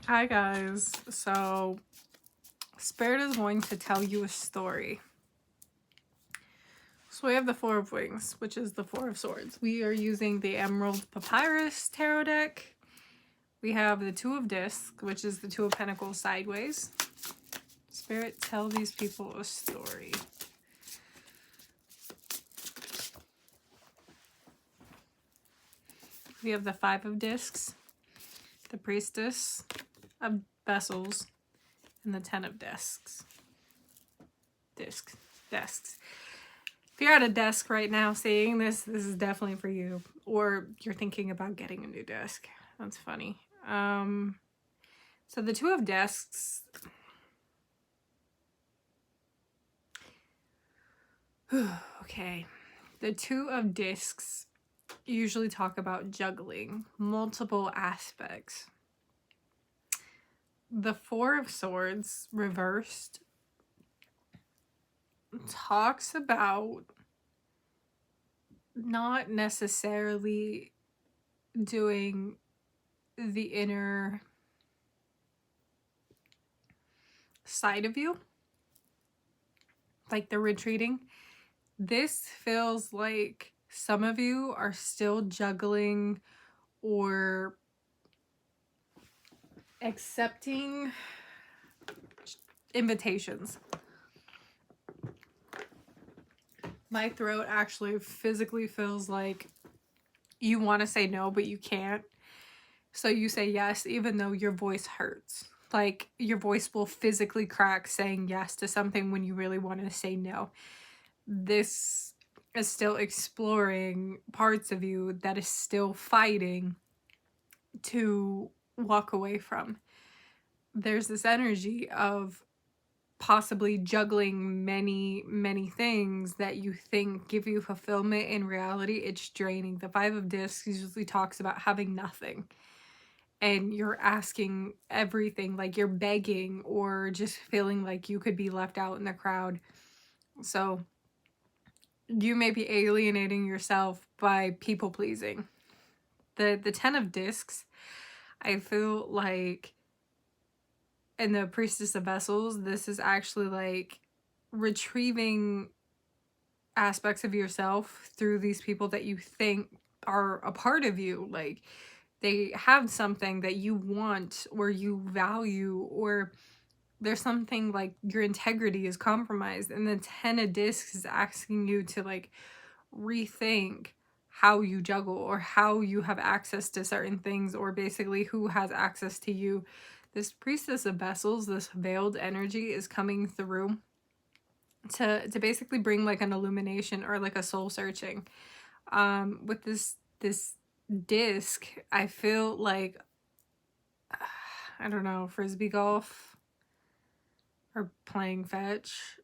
Hi guys, so Spirit is going to tell you a story. So we have the Four of Wings, which is the Four of Swords. We are using the Emerald Papyrus Tarot deck. We have the Two of Discs, which is the Two of Pentacles sideways. Spirit, tell these people a story. We have the Five of Discs, the Priestess of Vessels, and the Ten of Desks. Desks. If you're at a desk right now seeing this, this is definitely for you. Or you're thinking about getting a new desk. That's funny. So the Two of Desks. Okay. The Two of Discs usually talk about juggling multiple aspects. The Four of Swords reversed talks about not necessarily doing the inner side of you, like the retreating. This feels like some of you are still juggling or accepting invitations. My throat actually physically feels like you want to say no, but you can't. So you say yes, even though your voice hurts. Like your voice will physically crack saying yes to something when you really want to say no. This is still exploring parts of you that is still fighting to walk away from. There's this energy of possibly juggling many things that you think give you fulfillment. In reality, it's draining. The Five of Discs usually talks about having nothing and you're asking everything, like you're begging or just feeling like you could be left out in the crowd. So you may be alienating yourself by people pleasing. The Ten of Discs, I feel like, and the Priestess of Vessels, this is actually like retrieving aspects of yourself through these people that you think are a part of you. Like they have something that you want or you value, or there's something like your integrity is compromised, and the Ten of Discs is asking you to like rethink how you juggle or how you have access to certain things, or basically who has access to you. This Priestess of Vessels, this veiled energy is coming through to basically bring like an illumination or like a soul searching. With this disc, I feel like I don't know, frisbee golf or playing fetch.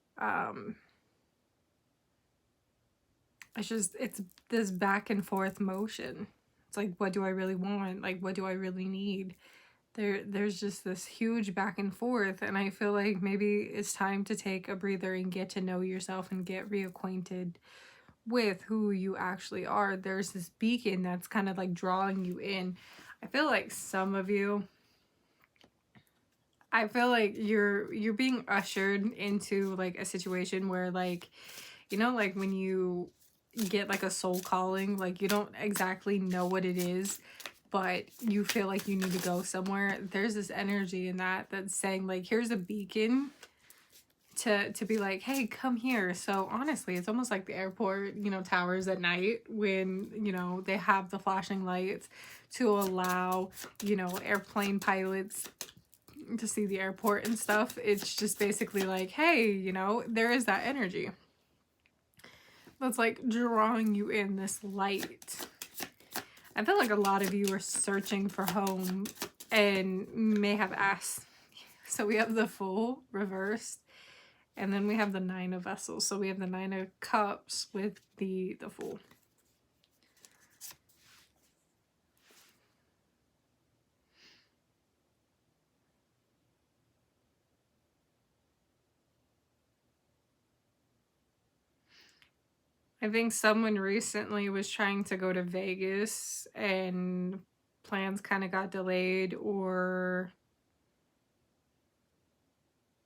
It's this back and forth motion. It's like, what do I really want? Like, what do I really need? There's just this huge back and forth, and I feel like maybe it's time to take a breather and get to know yourself and get reacquainted with who you actually are. There's this beacon that's kind of like drawing you in. I feel like some of you, I feel like you're being ushered into like a situation where, like, you know, like when you get like a soul calling, like you don't exactly know what it is, but you feel like you need to go somewhere. There's this energy in that's saying like, here's a beacon to be like, hey, come here. So honestly, it's almost like the airport, you know, towers at night when, you know, they have the flashing lights to allow, you know, airplane pilots to see the airport and stuff. It's just basically like, hey, you know, there is that energy that's like drawing you in, this light. I feel like a lot of you are searching for home and may have asked. So we have the Fool reversed, and then we have the Nine of Vessels. So we have the Nine of Cups with the Fool. I think someone recently was trying to go to Vegas and plans kind of got delayed, or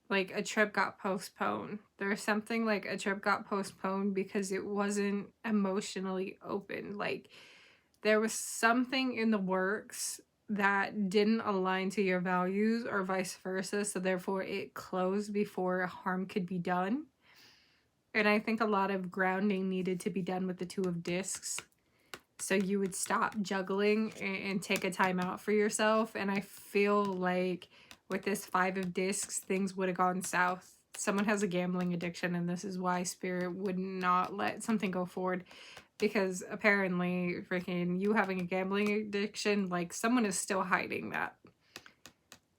like a trip got postponed. There's something like a trip got postponed because it wasn't emotionally open. Like there was something in the works that didn't align to your values or vice versa. So therefore it closed before harm could be done. And I think a lot of grounding needed to be done with the Two of Discs. So you would stop juggling and take a time out for yourself. And I feel like with this Five of Discs, things would have gone south. Someone has a gambling addiction, and this is why Spirit would not let something go forward. Because apparently, freaking you having a gambling addiction, like someone is still hiding that.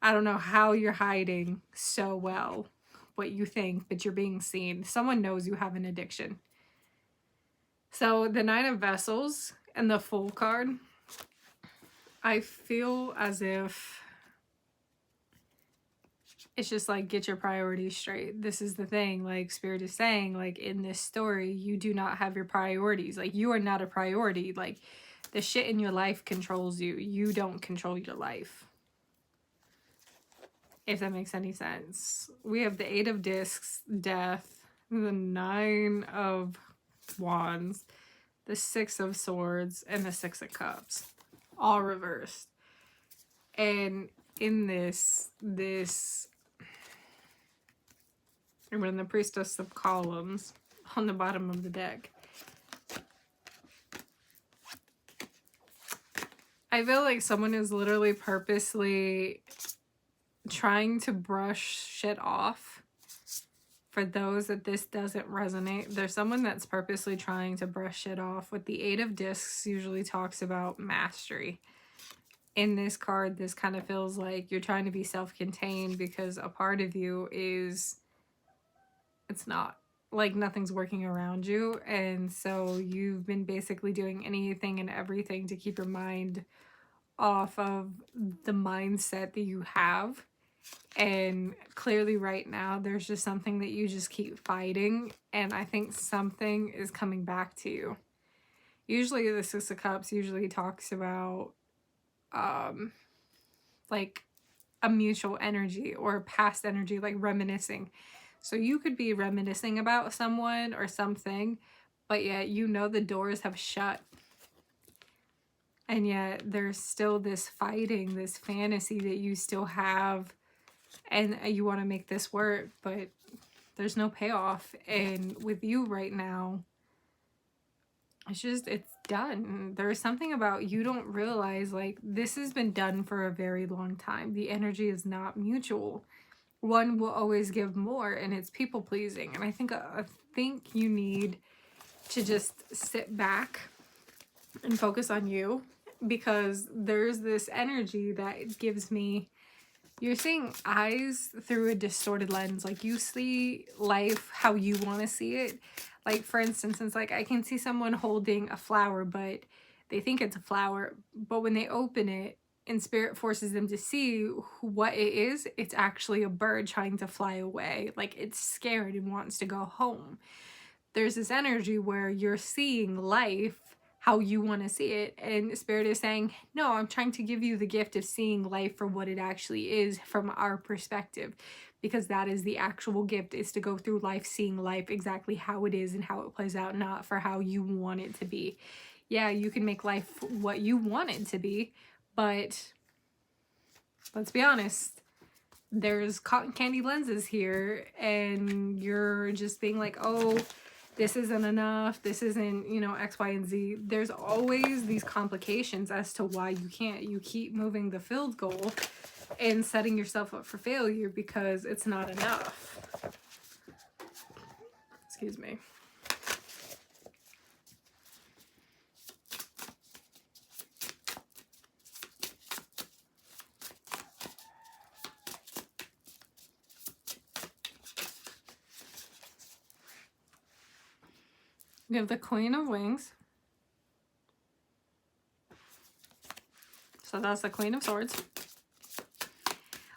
I don't know how you're hiding so well what you think, but you're being seen. Someone knows you have an addiction. So the Nine of Vessels and the Fool card, I feel as if it's just like, get your priorities straight. This is the thing, like Spirit is saying, like in this story, you do not have your priorities. Like you are not a priority. Like the shit in your life controls you. You don't control your life. If that makes any sense. We have the Eight of Discs, Death, the Nine of Wands, the Six of Swords, and the Six of Cups. All reversed. And in this and we're in the Priestess of Columns on the bottom of the deck. I feel like someone is literally purposely trying to brush shit off. For those that this doesn't resonate, there's someone that's purposely trying to brush it off. With the Eight of Discs usually talks about mastery. In this card, this kind of feels like you're trying to be self-contained because a part of you is, it's not. Like nothing's working around you. And so you've been basically doing anything and everything to keep your mind off of the mindset that you have. And clearly right now, there's just something that you just keep fighting. And I think something is coming back to you. Usually the Six of Cups usually talks about like a mutual energy or past energy, like reminiscing. So you could be reminiscing about someone or something, but yet you know the doors have shut. And yet there's still this fighting, this fantasy that you still have, and you want to make this work, but there's no payoff. And with you right now, it's done. There's something about you don't realize, like, this has been done for a very long time. The energy is not mutual. One will always give more, and it's people pleasing. And I think you need to just sit back and focus on you, because there's this energy that gives me, you're seeing eyes through a distorted lens. Like you see life how you want to see it. Like for instance, it's like I can see someone holding a flower, but they think it's a flower, but when they open it and Spirit forces them to see what it is, it's actually a bird trying to fly away. Like it's scared and wants to go home. There's this energy where you're seeing life how you want to see it, and Spirit is saying, no, I'm trying to give you the gift of seeing life for what it actually is from our perspective, because that is the actual gift, is to go through life seeing life exactly how it is and how it plays out, not for how you want it to be. Yeah, you can make life what you want it to be, but let's be honest, there's cotton candy lenses here, and you're just being like, oh, this isn't enough, this isn't, you know, X, Y, and Z. There's always these complications as to why you can't. You keep moving the field goal and setting yourself up for failure because it's not enough. Excuse me. We have the Queen of Wings. So that's the Queen of Swords.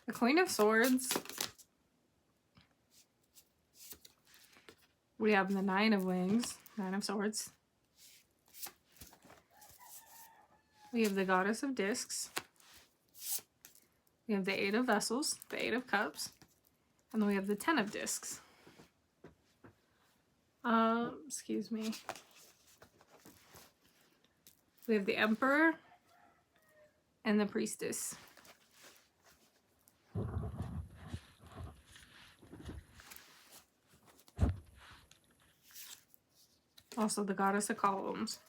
The Queen of Swords. We have the Nine of Wings, Nine of Swords. We have the Goddess of Discs. We have the Eight of Vessels, the Eight of Cups. And then we have the 10 of discs. Excuse me. We have the Emperor and the Priestess. Also the Goddess of Columns.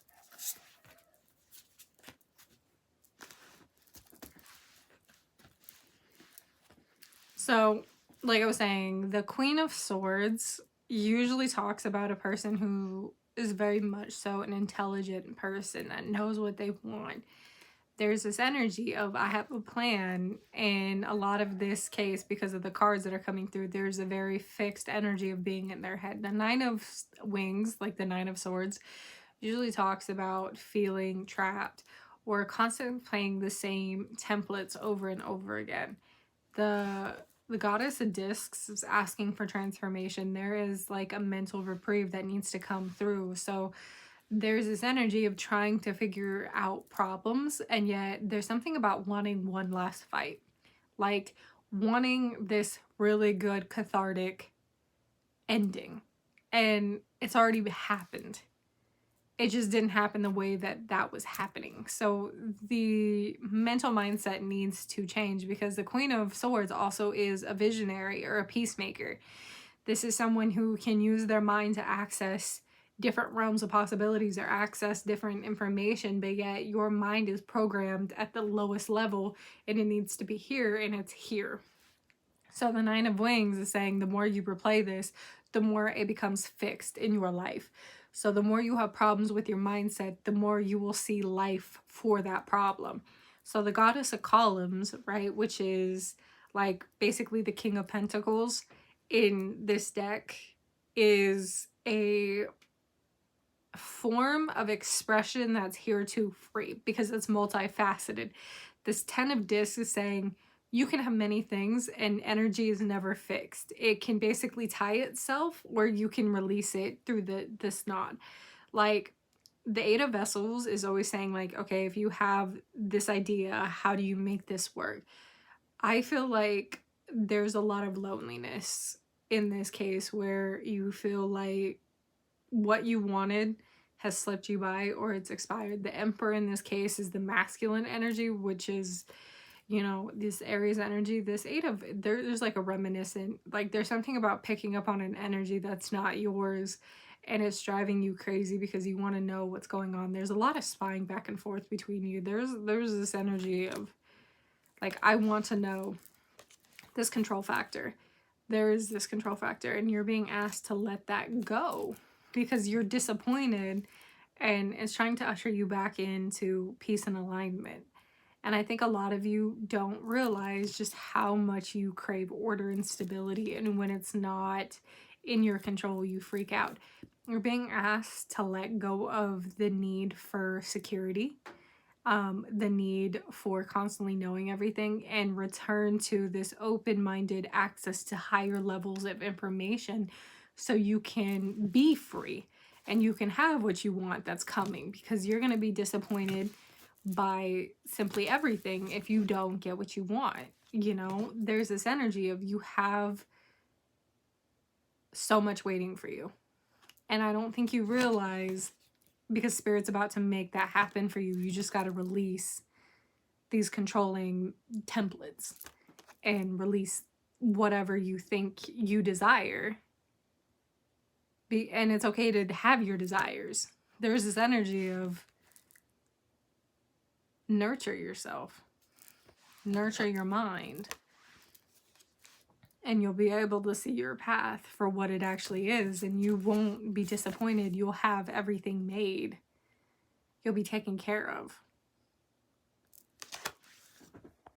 So, like I was saying, the Queen of Swords usually talks about a person who is very much so an intelligent person that knows what they want. There's this energy of I have a plan, and a lot of this case, because of the cards that are coming through, there's a very fixed energy of being in their head. The Nine of Wings, like the Nine of Swords, usually talks about feeling trapped or constantly playing the same templates over and over again. The Goddess of Discs is asking for transformation. There is like a mental reprieve that needs to come through. So there's this energy of trying to figure out problems, and yet there's something about wanting one last fight. Like wanting this really good cathartic ending. And it's already happened. It just didn't happen the way that that was happening. So the mental mindset needs to change, because the Queen of Swords also is a visionary or a peacemaker. This is someone who can use their mind to access different realms of possibilities or access different information, but yet your mind is programmed at the lowest level and it needs to be here, and it's here. So the Nine of Wings is saying the more you replay this, the more it becomes fixed in your life. So the more you have problems with your mindset, the more you will see life for that problem. So the Goddess of Columns, right, which is like basically the King of Pentacles in this deck, is a form of expression that's here to free, because it's multifaceted. This 10 of Discs is saying you can have many things and energy is never fixed. It can basically tie itself, or you can release it through this knot. Like the Eight of Vessels is always saying like, okay, if you have this idea, how do you make this work? I feel like there's a lot of loneliness in this case, where you feel like what you wanted has slipped you by, or it's expired. The Emperor in this case is the masculine energy, which is, you know, this Aries energy. This Eight of, there's like a reminiscent, like there's something about picking up on an energy that's not yours, and it's driving you crazy because you want to know what's going on. There's a lot of spying back and forth between you. There's this energy of like, I want to know. This control factor. There is this control factor, and you're being asked to let that go because you're disappointed, and it's trying to usher you back into peace and alignment. And I think a lot of you don't realize just how much you crave order and stability, and when it's not in your control, you freak out. You're being asked to let go of the need for security, the need for constantly knowing everything, and return to this open-minded access to higher levels of information so you can be free and you can have what you want that's coming, because you're going to be disappointed by simply everything if you don't get what you want. You know, there's this energy of you have so much waiting for you, and I don't think you realize, because Spirit's about to make that happen for you. You just got to release these controlling templates and release whatever you think you desire. And it's okay to have your desires. There's this energy of nurture yourself, nurture your mind, and you'll be able to see your path for what it actually is, and you won't be disappointed. You'll have everything made. You'll be taken care of.